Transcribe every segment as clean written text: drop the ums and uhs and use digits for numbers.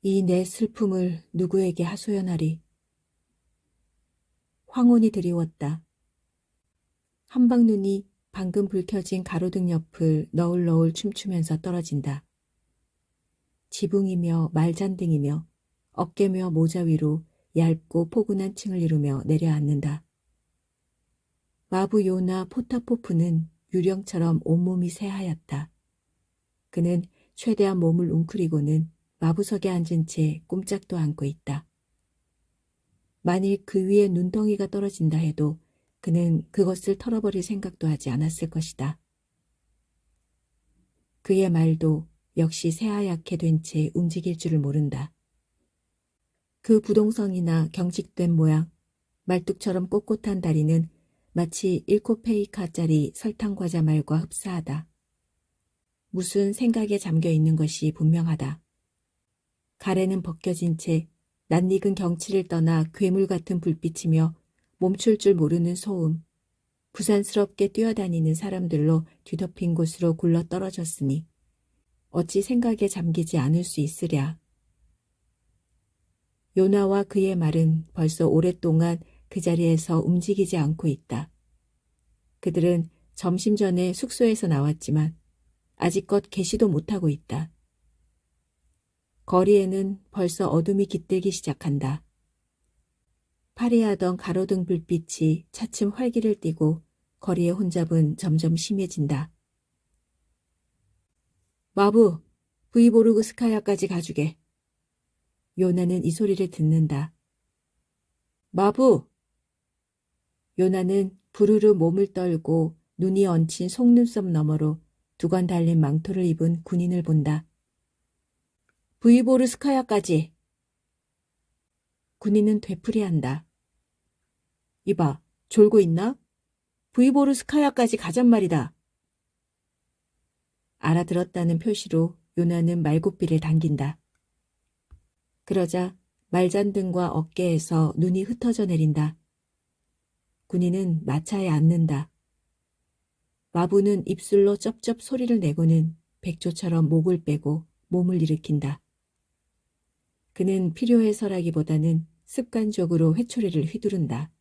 이 내 슬픔을 누구에게 하소연하리. 황혼이 드리웠다. 한방눈이 방금 불 켜진 가로등 옆을 너울너울 춤추면서 떨어진다. 지붕이며 말잔등이며 어깨며 모자 위로 얇고 포근한 층을 이루며 내려앉는다. 마부 요나 포타포프는 유령처럼 온몸이 새하얗다. 그는 최대한 몸을 웅크리고는 마부석에 앉은 채 꼼짝도 않고 있다. 만일 그 위에 눈덩이가 떨어진다 해도 그는 그것을 털어버릴 생각도 하지 않았을 것이다. 그의 말도 역시 새하얗게 된 채 움직일 줄을 모른다. 그 부동성이나 경직된 모양, 말뚝처럼 꼿꼿한 다리는 마치 1코페이카짜리 설탕과자 말과 흡사하다. 무슨 생각에 잠겨 있는 것이 분명하다. 가래는 벗겨진 채 낯익은 경치를 떠나 괴물 같은 불빛이며 멈출 줄 모르는 소음, 부산스럽게 뛰어다니는 사람들로 뒤덮인 곳으로 굴러 떨어졌으니 어찌 생각에 잠기지 않을 수 있으랴. 요나와 그의 말은 벌써 오랫동안 그 자리에서 움직이지 않고 있다. 그들은 점심 전에 숙소에서 나왔지만 아직껏 개시도 못하고 있다. 거리에는 벌써 어둠이 깃들기 시작한다. 파리하던 가로등 불빛이 차츰 활기를 띠고 거리의 혼잡은 점점 심해진다. 마부, 브이보르그스카야까지 가주게. 요나는 이 소리를 듣는다. 마부! 요나는 부르르 몸을 떨고 눈이 얹힌 속눈썹 너머로 두건 달린 망토를 입은 군인을 본다. 브이보르스카야까지. 군인은 되풀이한다. 이봐, 졸고 있나? 브이보르스카야까지 가잔 말이다. 알아들었다는 표시로 요나는 말고삐를 당긴다. 그러자 말잔등과 어깨에서 눈이 흩어져 내린다. 군인은 마차에 앉는다. 마부는 입술로 쩝쩝 소리를 내고는 백조처럼 목을 빼고 몸을 일으킨다. 그는 필요해서라기보다는 습관적으로 회초리를 휘두른다.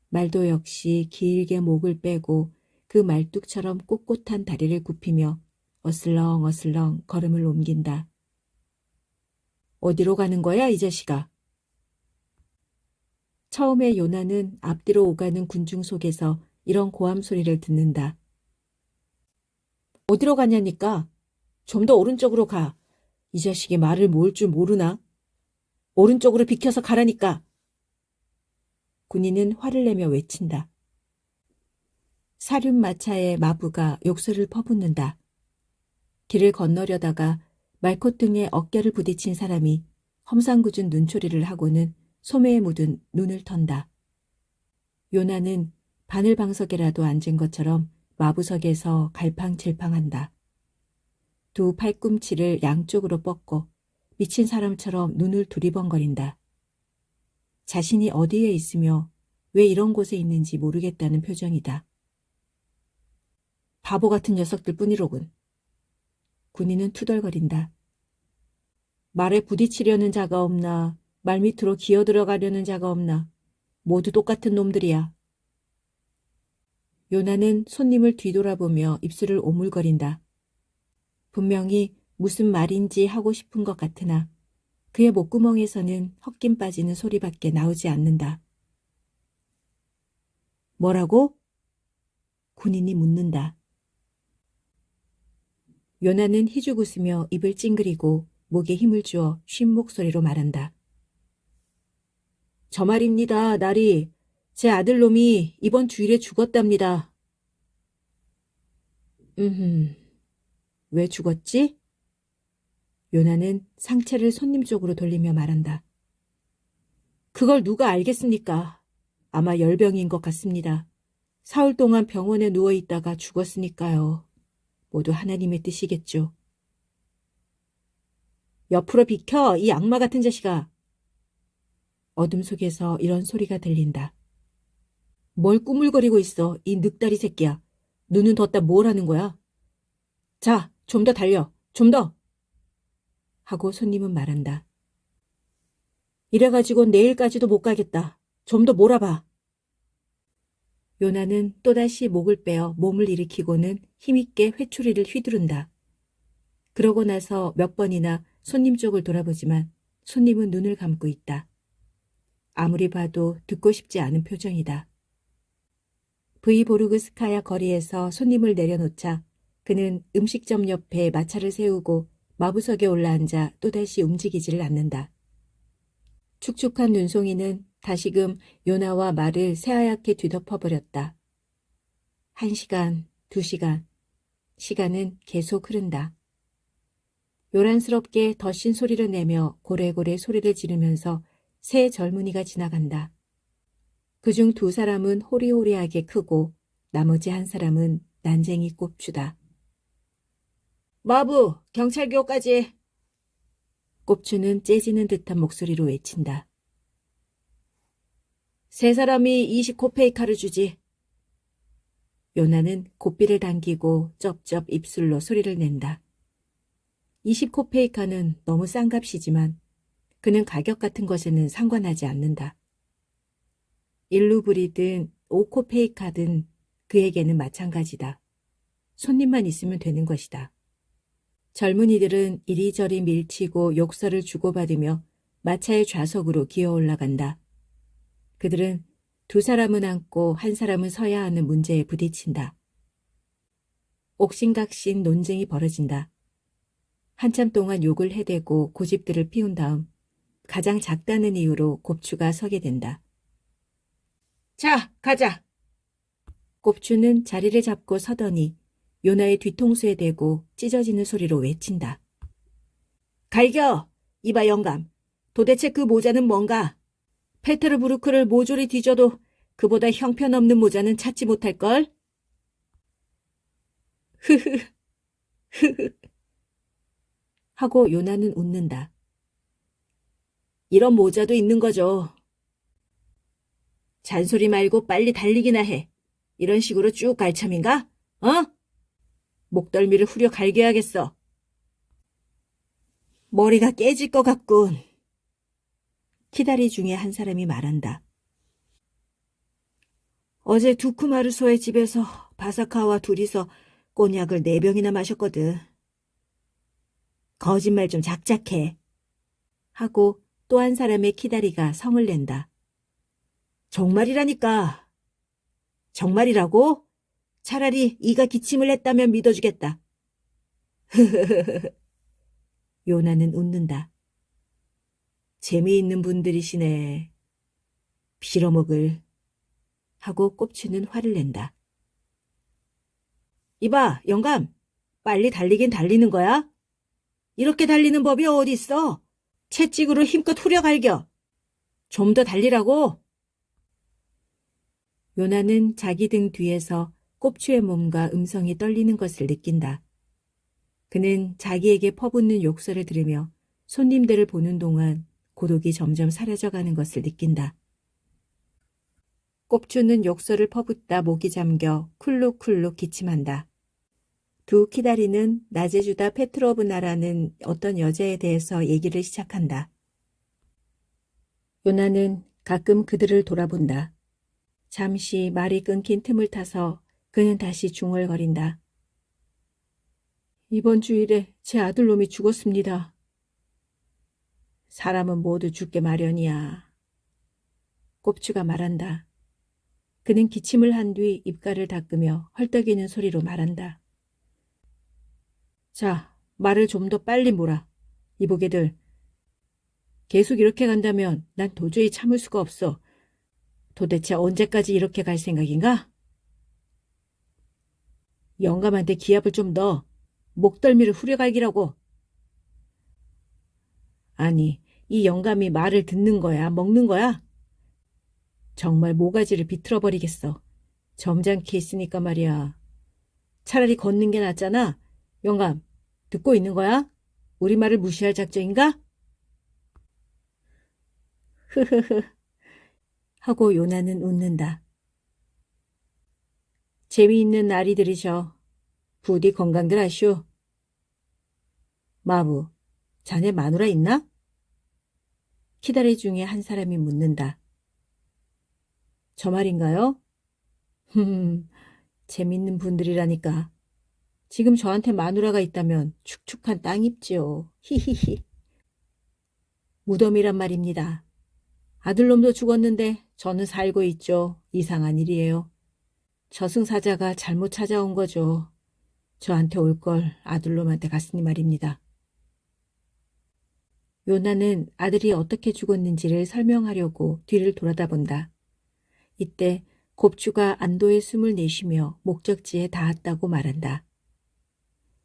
말도 역시 길게 목을 빼고 그 말뚝처럼 꼿꼿한 다리를 굽히며 어슬렁어슬렁 걸음을 옮긴다. 어디로 가는 거야, 이 자식아? 처음에 요나는 앞뒤로 오가는 군중 속에서 이런 고함 소리를 듣는다. 어디로 가냐니까? 좀 더 오른쪽으로 가. 이 자식이 말을 모을 줄 모르나? 오른쪽으로 비켜서 가라니까. 군인은 화를 내며 외친다. 사륜마차의 마부가 욕설을 퍼붓는다. 길을 건너려다가 말콧등에 어깨를 부딪힌 사람이 험상궂은 눈초리를 하고는 소매에 묻은 눈을 턴다. 요나는 바늘방석에라도 앉은 것처럼 마부석에서 갈팡질팡한다. 두 팔꿈치를 양쪽으로 뻗고 미친 사람처럼 눈을 두리번거린다. 자신이 어디에 있으며 왜 이런 곳에 있는지 모르겠다는 표정이다. 바보 같은 녀석들 뿐이로군. 군인은 투덜거린다. 말에 부딪히려는 자가 없나, 말 밑으로 기어들어가려는 자가 없나, 모두 똑같은 놈들이야. 요나는 손님을 뒤돌아보며 입술을 오물거린다. 분명히 무슨 말인지 하고 싶은 것 같으나 그의 목구멍에서는 헛김 빠지는 소리밖에 나오지 않는다. 뭐라고? 군인이 묻는다. 요나는 희죽 웃으며 입을 찡그리고 목에 힘을 주어 쉰 목소리로 말한다. 저 말입니다, 나리. 제 아들놈이 이번 주일에 죽었답니다. 왜 죽었지? 요나는 상체를 손님 쪽으로 돌리며 말한다. 그걸 누가 알겠습니까? 아마 열병인 것 같습니다. 사흘 동안 병원에 누워있다가 죽었으니까요. 모두 하나님의 뜻이겠죠. 옆으로 비켜, 이 악마 같은 자식아. 어둠 속에서 이런 소리가 들린다. 뭘 꾸물거리고 있어, 이 늑다리 새끼야. 눈은 뒀다 뭘 하는 거야? 자, 좀 더 달려, 좀 더. 하고 손님은 말한다. 이래가지고 내일까지도 못 가겠다. 좀 더 몰아봐. 요나는 또다시 목을 빼어 몸을 일으키고는 힘있게 회초리를 휘두른다. 그러고 나서 몇 번이나 손님 쪽을 돌아보지만 손님은 눈을 감고 있다. 아무리 봐도 듣고 싶지 않은 표정이다. 브이보르그스카야 거리에서 손님을 내려놓자 그는 음식점 옆에 마차를 세우고 마부석에 올라앉아 또다시 움직이지를 않는다. 축축한 눈송이는 다시금 요나와 말을 새하얗게 뒤덮어버렸다. 1시간, 2시간, 시간은 계속 흐른다. 요란스럽게 덧신 소리를 내며 고래고래 소리를 지르면서 세 젊은이가 지나간다. 그중 2사람은 호리호리하게 크고 나머지 1사람은 난쟁이 꼽추다. 마부, 경찰교까지. 꼽추는 째지는 듯한 목소리로 외친다. 3사람이 20코페이카를 주지. 요나는 고삐를 당기고 쩝쩝 입술로 소리를 낸다. 20코페이카는 너무 싼 값이지만 그는 가격 같은 것에는 상관하지 않는다. 1루블이든 5코페이카든 그에게는 마찬가지다. 손님만 있으면 되는 것이다. 젊은이들은 이리저리 밀치고 욕설을 주고받으며 마차의 좌석으로 기어 올라간다. 그들은 2사람은 앉고 1사람은 서야 하는 문제에 부딪힌다. 옥신각신 논쟁이 벌어진다. 한참 동안 욕을 해대고 고집들을 피운 다음 가장 작다는 이유로 곱추가 서게 된다. 자, 가자. 곱추는 자리를 잡고 서더니 요나의 뒤통수에 대고 찢어지는 소리로 외친다. 갈겨! 이봐 영감. 도대체 그 모자는 뭔가? 페테르부르크를 모조리 뒤져도 그보다 형편없는 모자는 찾지 못할걸? 흐흐, 흐흐. 하고 요나는 웃는다. 이런 모자도 있는 거죠. 잔소리 말고 빨리 달리기나 해. 이런 식으로 쭉 갈 참인가? 어? 목덜미를 후려 갈겨야겠어. 머리가 깨질 것 같군. 키다리 중에 1사람이 말한다. 어제 두쿠마르소의 집에서 바사카와 둘이서 꼬냑을 4병이나 마셨거든. 거짓말 좀 작작해. 하고 또 1사람의 키다리가 성을 낸다. 정말이라니까. 정말이라고? 차라리 이가 기침을 했다면 믿어주겠다. 요나는 웃는다. 재미있는 분들이시네. 빌어먹을. 하고 꼽추는 화를 낸다. 이봐, 영감. 빨리 달리긴 달리는 거야? 이렇게 달리는 법이 어디 있어? 채찍으로 힘껏 후려갈겨. 좀 더 달리라고. 요나는 자기 등 뒤에서 꼽추의 몸과 음성이 떨리는 것을 느낀다. 그는 자기에게 퍼붓는 욕설을 들으며 손님들을 보는 동안 고독이 점점 사라져가는 것을 느낀다. 꼽추는 욕설을 퍼붓다 목이 잠겨 쿨룩쿨룩 기침한다. 2 키다리는 나제주다 페트로브나라는 어떤 여자에 대해서 얘기를 시작한다. 요나는 가끔 그들을 돌아본다. 잠시 말이 끊긴 틈을 타서 그는 다시 중얼거린다. 이번 주일에 제 아들놈이 죽었습니다. 사람은 모두 죽게 마련이야. 꼽추가 말한다. 그는 기침을 한 뒤 입가를 닦으며 헐떡이는 소리로 말한다. 자, 말을 좀 더 빨리 몰아. 이보게들. 계속 이렇게 간다면 난 도저히 참을 수가 없어. 도대체 언제까지 이렇게 갈 생각인가? 영감한테 기합을 좀 넣어. 목덜미를 후려갈기라고. 아니, 이 영감이 말을 듣는 거야, 먹는 거야? 정말 모가지를 비틀어버리겠어. 점잖게 있으니까 말이야. 차라리 걷는 게 낫잖아. 영감, 듣고 있는 거야? 우리 말을 무시할 작정인가? 흐흐흐. 하고 요나는 웃는다. 재미있는 날이 들이셔. 부디 건강들 하슈. 마부, 자네 마누라 있나? 키다리 중에 한 사람이 묻는다. 저 말인가요? 재밌는 분들이라니까. 지금 저한테 마누라가 있다면 축축한 땅 입지요. 히히히. 무덤이란 말입니다. 아들놈도 죽었는데 저는 살고 있죠. 이상한 일이에요. 저승사자가 잘못 찾아온 거죠. 저한테 올 걸 아들놈한테 갔으니 말입니다. 요나는 아들이 어떻게 죽었는지를 설명하려고 뒤를 돌아다본다. 이때 곱주가 안도의 숨을 내쉬며 목적지에 닿았다고 말한다.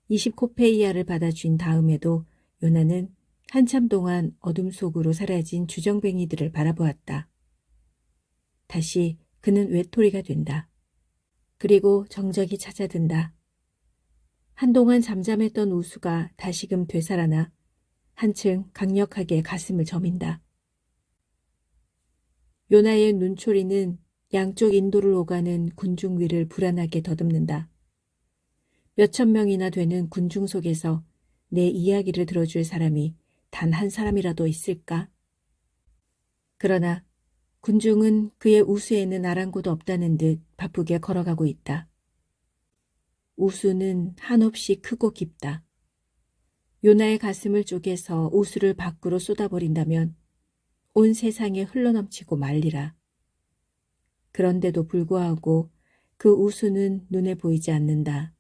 20코페이아를 받아준 다음에도 요나는 한참 동안 어둠 속으로 사라진 주정뱅이들을 바라보았다. 다시 그는 외톨이가 된다. 그리고 정적이 찾아든다. 한동안 잠잠했던 우수가 다시금 되살아나 한층 강력하게 가슴을 저민다. 요나의 눈초리는 양쪽 인도를 오가는 군중 위를 불안하게 더듬는다. 몇천 명이나 되는 군중 속에서 내 이야기를 들어줄 사람이 단 한 사람이라도 있을까? 그러나 군중은 그의 우수에는 아랑곳도 없다는 듯 바쁘게 걸어가고 있다. 우수는 한없이 크고 깊다. 요나의 가슴을 쪼개서 우수를 밖으로 쏟아버린다면 온 세상에 흘러넘치고 말리라. 그런데도 불구하고 그 우수는 눈에 보이지 않는다.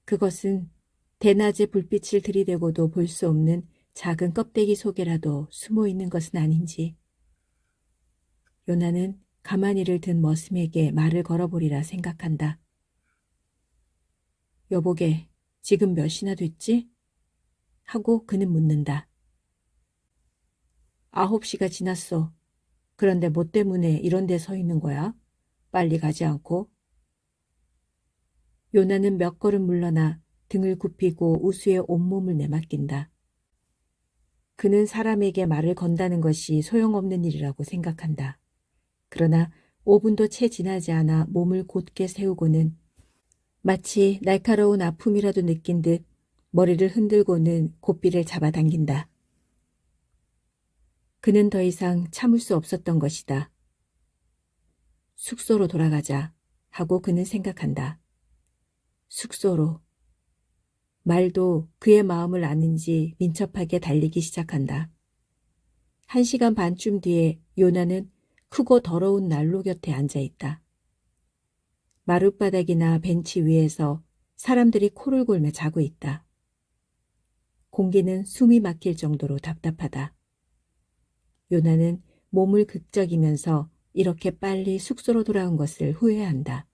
그것은 대낮에 불빛을 들이대고도 볼 수 없는 작은 껍데기 속에라도 숨어 있는 것은 아닌지. 요나는 가만히를 든 머슴에게 말을 걸어보리라 생각한다. 여보게, 지금 몇 시나 됐지? 하고 그는 묻는다. 9시가 지났어. 그런데 뭐 때문에 이런 데 서 있는 거야? 빨리 가지 않고. 요나는 몇 걸음 물러나 등을 굽히고 우수의 온몸을 내맡긴다. 그는 사람에게 말을 건다는 것이 소용없는 일이라고 생각한다. 그러나 5분도 채 지나지 않아 몸을 곧게 세우고는 마치 날카로운 아픔이라도 느낀 듯 머리를 흔들고는 고삐를 잡아당긴다. 그는 더 이상 참을 수 없었던 것이다. 숙소로 돌아가자 하고 그는 생각한다. 숙소로. 말도 그의 마음을 아는지 민첩하게 달리기 시작한다. 1시간 반쯤 뒤에 요나는 크고 더러운 난로 곁에 앉아있다. 마룻바닥이나 벤치 위에서 사람들이 코를 골며 자고 있다. 공기는 숨이 막힐 정도로 답답하다. 요나는 몸을 극적이면서 이렇게 빨리 숙소로 돌아온 것을 후회한다.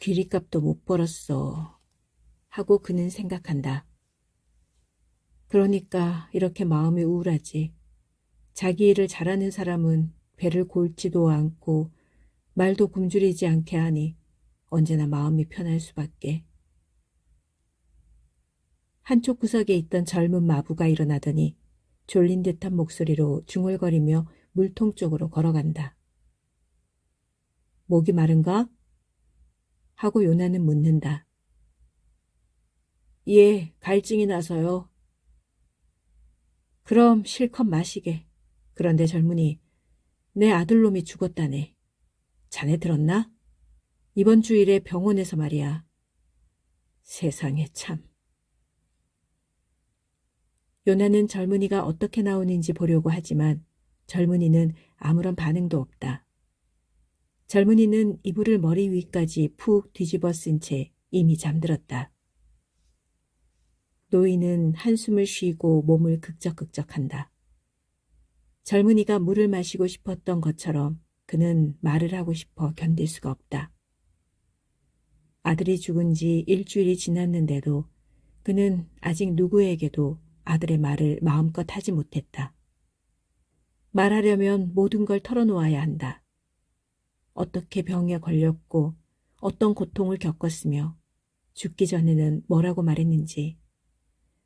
귀리값도 못 벌었어. 하고 그는 생각한다. 그러니까 이렇게 마음이 우울하지. 자기 일을 잘하는 사람은 배를 골지도 않고 말도 굶주리지 않게 하니 언제나 마음이 편할 수밖에. 한쪽 구석에 있던 젊은 마부가 일어나더니 졸린 듯한 목소리로 중얼거리며 물통 쪽으로 걸어간다. 목이 마른가? 하고 요나는 묻는다. 예, 갈증이 나서요. 그럼 실컷 마시게. 그런데 젊은이, 내 아들놈이 죽었다네. 자네 들었나? 이번 주일에 병원에서 말이야. 세상에 참. 요나는 젊은이가 어떻게 나오는지 보려고 하지만 젊은이는 아무런 반응도 없다. 젊은이는 이불을 머리 위까지 푹 뒤집어 쓴 채 이미 잠들었다. 노인은 한숨을 쉬고 몸을 극적극적한다. 젊은이가 물을 마시고 싶었던 것처럼 그는 말을 하고 싶어 견딜 수가 없다. 아들이 죽은 지 일주일이 지났는데도 그는 아직 누구에게도 아들의 말을 마음껏 하지 못했다. 말하려면 모든 걸 털어놓아야 한다. 어떻게 병에 걸렸고 어떤 고통을 겪었으며 죽기 전에는 뭐라고 말했는지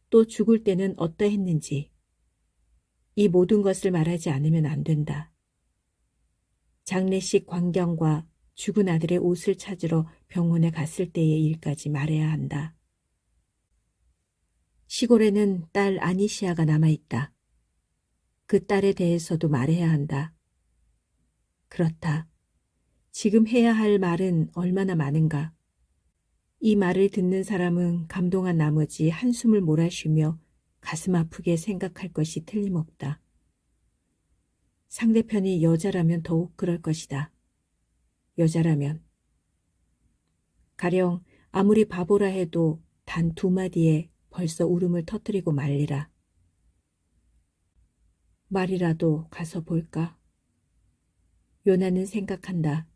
또 죽을 때는 어떠했는지 이 모든 것을 말하지 않으면 안 된다. 장례식 광경과 죽은 아들의 옷을 찾으러 병원에 갔을 때의 일까지 말해야 한다. 시골에는 딸 아니시아가 남아있다. 그 딸에 대해서도 말해야 한다. 그렇다. 지금 해야 할 말은 얼마나 많은가. 이 말을 듣는 사람은 감동한 나머지 한숨을 몰아쉬며 가슴 아프게 생각할 것이 틀림없다. 상대편이 여자라면 더욱 그럴 것이다. 여자라면. 가령 아무리 바보라 해도 단 2마디에 벌써 울음을 터뜨리고 말리라. 말이라도 가서 볼까? 요나는 생각한다.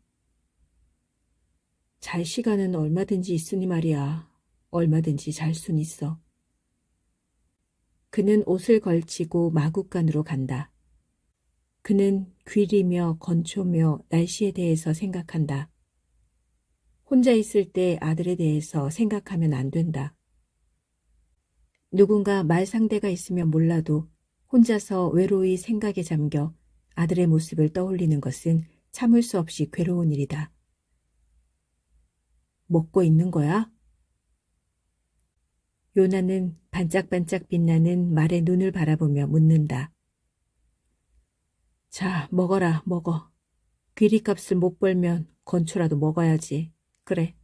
잘 시간은 얼마든지 있으니 말이야. 얼마든지 잘 순 있어. 그는 옷을 걸치고 마구간으로 간다. 그는 귀리며 건초며 날씨에 대해서 생각한다. 혼자 있을 때 아들에 대해서 생각하면 안 된다. 누군가 말 상대가 있으면 몰라도 혼자서 외로이 생각에 잠겨 아들의 모습을 떠올리는 것은 참을 수 없이 괴로운 일이다. 먹고 있는 거야? 요나는 반짝반짝 빛나는 말의 눈을 바라보며 묻는다. 자, 먹어라, 먹어. 귀리값을 못 벌면 건초라도 먹어야지. 그래.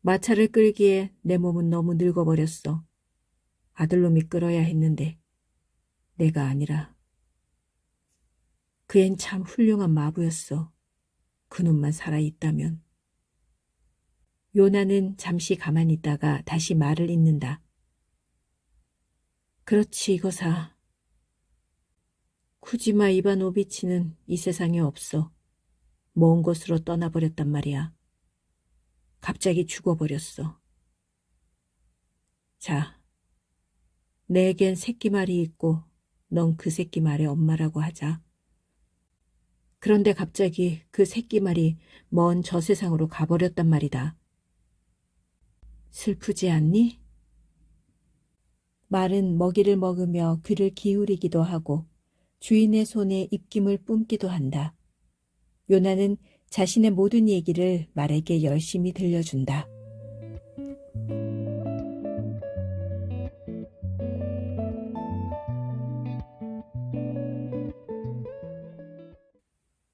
마차를 끌기에 내 몸은 너무 늙어버렸어. 아들놈이 끌어야 했는데 내가 아니라. 그 앤 참 훌륭한 마부였어. 그놈만 살아있다면. 요나는 잠시 가만히 있다가 다시 말을 잇는다. 그렇지, 이거사. 쿠지마 이바노비치는 이 세상에 없어. 먼 곳으로 떠나버렸단 말이야. 갑자기 죽어버렸어. 자, 내겐 새끼 말이 있고 넌 그 새끼 말의 엄마라고 하자. 그런데 갑자기 그 새끼 말이 먼 저 세상으로 가버렸단 말이다. 슬프지 않니? 말은 먹이를 먹으며 귀를 기울이기도 하고 주인의 손에 입김을 뿜기도 한다. 요나는 자신의 모든 얘기를 말에게 열심히 들려준다.